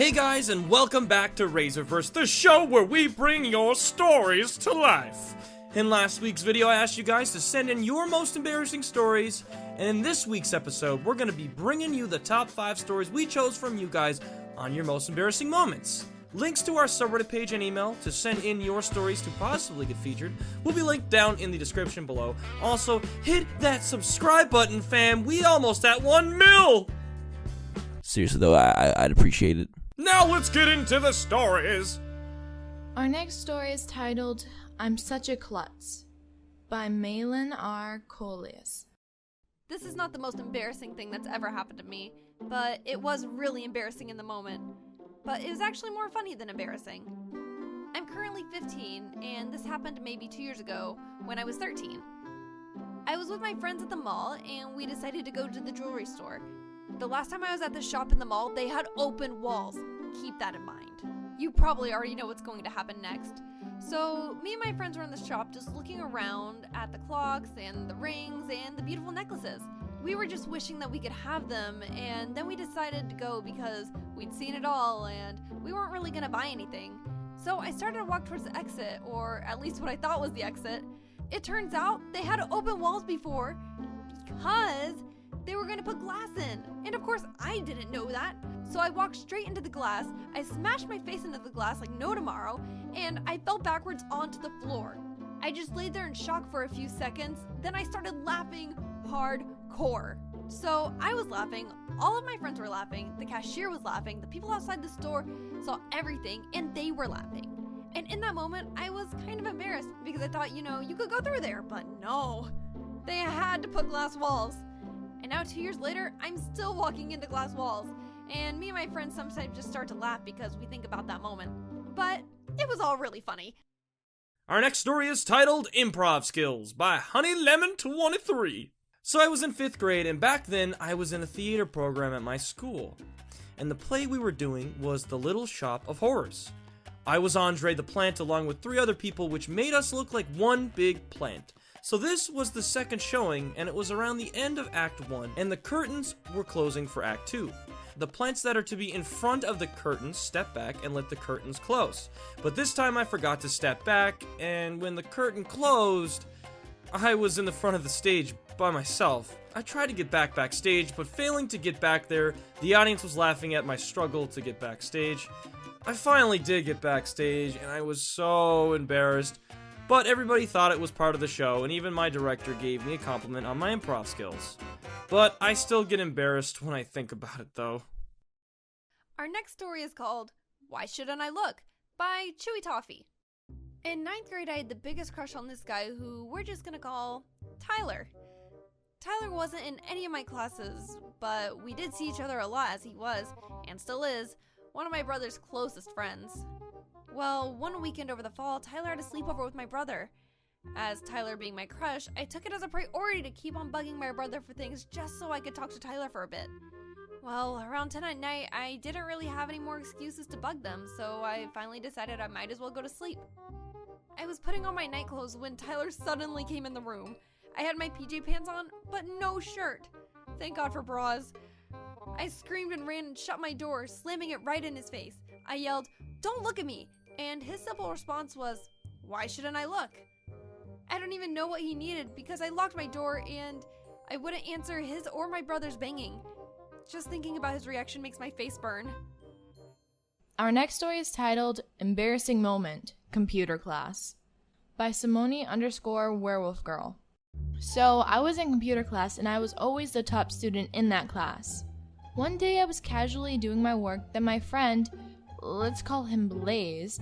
Hey guys, and welcome back to Raiserverse, the show where we bring your stories to life. In last week's video, I asked you guys to send in your most embarrassing stories, and in this week's episode, we're going to be bringing you the top 5 stories we chose from you guys on your most embarrassing moments. Links to our subreddit page and email to send in your stories to possibly get featured will be linked down in the description below. Also, hit that subscribe button, fam. We almost at 1 mil! Seriously though, I'd appreciate it. Now let's get into the stories. Our next story is titled, I'm Such a Klutz, by Malin R. Coleus. This is not the most embarrassing thing that's ever happened to me, but it was really embarrassing in the moment. But it was actually more funny than embarrassing. I'm currently 15, and this happened maybe 2 years ago when I was 13. I was with my friends at the mall, and we decided to go to the jewelry store. The last time I was at the shop in the mall, they had open walls. Keep that in mind. You probably already know what's going to happen next. So, me and my friends were in the shop just looking around at the clocks and the rings and the beautiful necklaces. We were just wishing that we could have them, and then we decided to go because we'd seen it all and we weren't really gonna buy anything. So I started to walk towards the exit, or at least what I thought was the exit. It turns out they had open walls before because they were gonna put glass in. And of course I didn't know that. So I walked straight into the glass, I smashed my face into the glass like no tomorrow, and I fell backwards onto the floor. I just laid there in shock for a few seconds, then I started laughing hardcore. So I was laughing, all of my friends were laughing, the cashier was laughing, the people outside the store saw everything, and they were laughing. And in that moment, I was kind of embarrassed because I thought, you could go through there, but no. They had to put glass walls. And now 2 years later, I'm still walking into glass walls. And me and my friends sometimes just start to laugh because we think about that moment. But it was all really funny. Our next story is titled Improv Skills by HoneyLemon23. So I was in 5th grade, and back then I was in a theater program at my school. And the play we were doing was The Little Shop of Horrors. I was Andre the Plant along with 3 other people, which made us look like one big plant. So this was the second showing, and it was around the end of Act 1, and the curtains were closing for Act 2. The plants that are to be in front of the curtains step back and let the curtains close. But this time I forgot to step back, and when the curtain closed, I was in the front of the stage by myself. I tried to get backstage, but failing to get back there, the audience was laughing at my struggle to get backstage. I finally did get backstage, and I was so embarrassed. But everybody thought it was part of the show, and even my director gave me a compliment on my improv skills. But I still get embarrassed when I think about it, though. Our next story is called Why Shouldn't I Look? By Chewy Toffee. In 9th grade, I had the biggest crush on this guy who we're just gonna call Tyler. Tyler wasn't in any of my classes, but we did see each other a lot as he was, and still is, one of my brother's closest friends. Well, one weekend over the fall, Tyler had a sleepover with my brother. As Tyler being my crush, I took it as a priority to keep on bugging my brother for things just so I could talk to Tyler for a bit. Well, around 10 at night, I didn't really have any more excuses to bug them, so I finally decided I might as well go to sleep. I was putting on my night clothes when Tyler suddenly came in the room. I had my PJ pants on, but no shirt. Thank God for bras. I screamed and ran and shut my door, slamming it right in his face. I yelled, "Don't look at me!" And his simple response was, "Why shouldn't I look?" I don't even know what he needed because I locked my door and I wouldn't answer his or my brother's banging. Just thinking about his reaction makes my face burn. Our next story is titled, Embarrassing Moment, Computer Class, by Simone_werewolf girl. So, I was in computer class and I was always the top student in that class. One day I was casually doing my work, then my friend, let's call him Blaze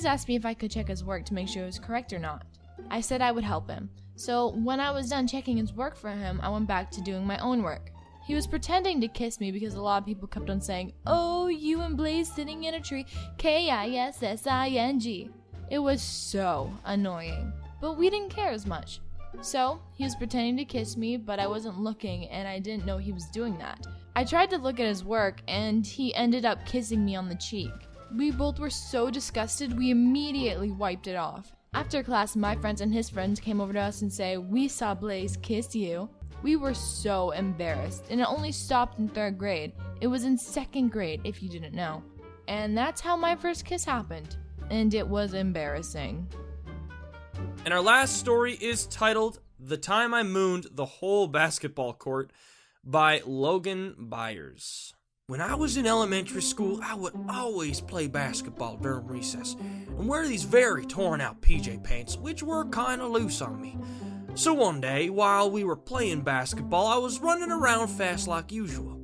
asked me if I could check his work to make sure it was correct or not. I said I would help him. So when I was done checking his work for him, I went back to doing my own work. He was pretending to kiss me because a lot of people kept on saying, "Oh, you and Blaze sitting in a tree, KISSING. It was so annoying, but we didn't care as much. So he was pretending to kiss me, but I wasn't looking and I didn't know he was doing that. I tried to look at his work and he ended up kissing me on the cheek. We both were so disgusted, we immediately wiped it off. After class, my friends and his friends came over to us and say, "We saw Blaze kiss you." We were so embarrassed, and it only stopped in 3rd grade. It was in 2nd grade, if you didn't know. And that's how my first kiss happened. And it was embarrassing. And our last story is titled The Time I Mooned the Whole Basketball Court by Logan Byers. When I was in elementary school, I would always play basketball during recess and wear these very torn out PJ pants, which were kinda loose on me. So one day, while we were playing basketball, I was running around fast like usual.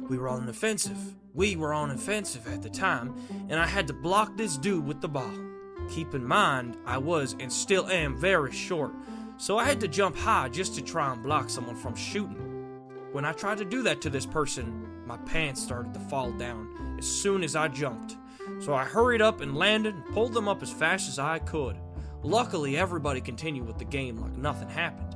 We were on offensive at the time, and I had to block this dude with the ball. Keep in mind, I was and still am very short, so I had to jump high just to try and block someone from shooting. When I tried to do that to this person, my pants started to fall down as soon as I jumped. So I hurried up and landed and pulled them up as fast as I could. Luckily, everybody continued with the game like nothing happened.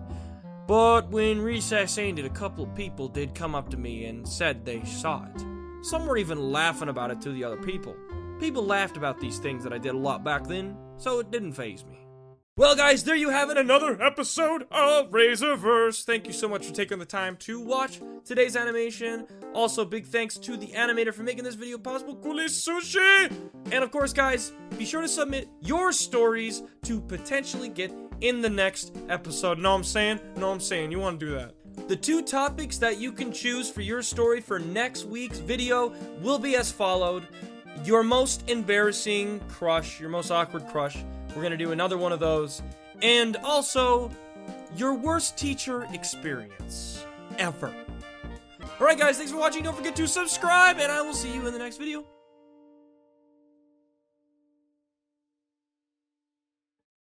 But when recess ended, a couple of people did come up to me and said they saw it. Some were even laughing about it to the other people. People laughed about these things that I did a lot back then, so it didn't faze me. Well, guys, there you have it, another episode of Raiserverse. Thank you so much for taking the time to watch today's animation. Also, big thanks to the animator for making this video possible, Kuli Sushi! And of course, guys, be sure to submit your stories to potentially get in the next episode. Know what I'm saying? Know what I'm saying? You want to do that. The 2 topics that you can choose for your story for next week's video will be as followed. Your most embarrassing crush, your most awkward crush. We're going to do another one of those. And also, your worst teacher experience ever. Alright guys, thanks for watching. Don't forget to subscribe, and I will see you in the next video.